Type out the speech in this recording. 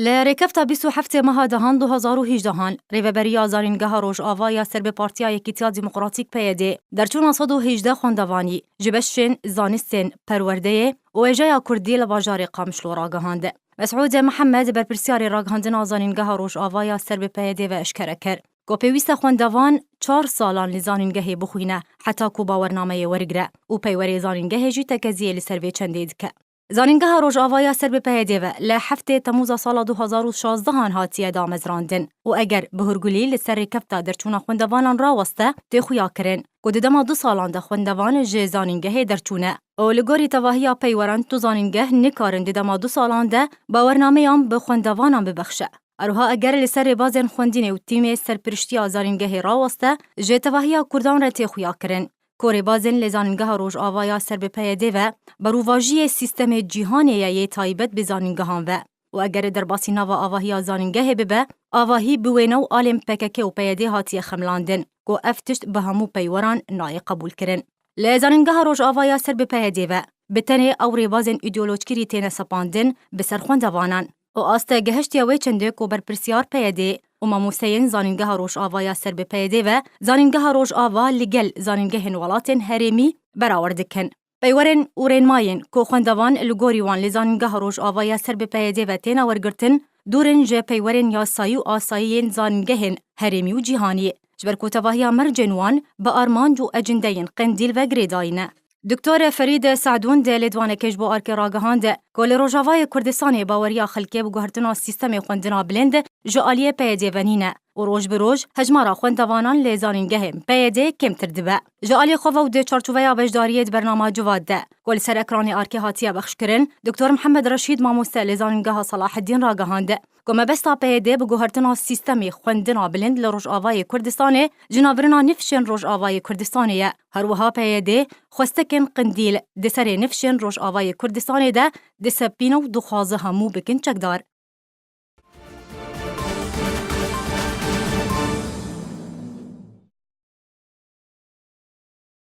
لرکفتا 27 ماه دهان 2018 ریوبریا زارینگاه روجاوا سر به پارتیا یکیتیا دموکراتیک پیده در 418 خواندوانی جبشن زانستن پرورده و اجای کردی لباجار قامشلو راگهاند. مسعود محمد بر پرسیار راگهاندن زارینگاه روجاوا سر به پیده و اشکره کرد. گوپیویست خواندوان 4 سالان لزانینگاه بخوینه حتی کو باورنامه ورگره و پیوری زانینگاه جی تکزیه لسر به چندید که. زانینگاه روجاوا سر به پیده و لحفته تموز سال 2016 هاتیه دامزراندن و اگر بهرگولی لسر کفتا در چون خواندوانان را وسته تخویا کرن گود دما 2 سالان ده خواندوان ج زانینگاه در چونه او لگوری تواهی پیوران تو زانینگاه نکارن دما 2 سالان ده باورنامه ام به خواندوانان ببخشه اروها اگر لسر بازن خوندین و تیم سرپرشتی زانینگاه را وسته ج تواهی کردان را تخویا کرن کوری بازن لزانینگاه روجاوا سر به پیده و برواجی سیستم جهانی یه تایبت به زانینگاهان و اگر در باسی نوا آواهی زانینگاه ببه آواهی بوینو آلم پکک و پیده هاتی خملاندن گو افتشت به همو پیوران نای قبول کرن. لزانینگاه روجاوا سر به پیده و بتنه اوری بازن ایدئولوژیکی تینه سپاندن به سرخوندوانان و آسته گهشتی وی چنده کو بر پرسیار پیده و ماموسین زانینگاه روجاوا سر به پیده و زانینگاه روجاوا لگل زانینگاه ولاتن هرمی برآوردکن. پیورن اورین ماین کو خواندوان لگوریوان لزانینگاه روجاوا سر به پیده و تینا ورگرتن دورن ج پیورن یاسایی و آسایین زانینگاه هرمی و جهانی جبر کو تواهی مرجنوان با آرمان جو اجندین قندیل و گریداینه. دکتر فرید سعدون د لدوانه کجبو آرک راگهاند گل روجاوای کردستان باوریا خلکی و گهرتنا سیستم خوندنا بلند جالیه پیده ونینه و روز به روز هجمارا خوندوانان لزانینگاه پیده کمتر دبه. جالی خواه د چارچوبه وجداریت برنامه جواد ده گل سر اکرانی آرک هاتیه بخش کرن دکتر محمد رشید ماموسته لزانینگاه صلاح الدین راگهاند گم بستا پیده به گهرتنا سیستم خوندنا بلند لروجاوای کردستان جنابرنا نفشن روجاوای کردستانیه هر وها پیده خواستکن قندیل دسر نفشن روجاوای کردستان ده دسپینو دخوازه همو بکن چکدار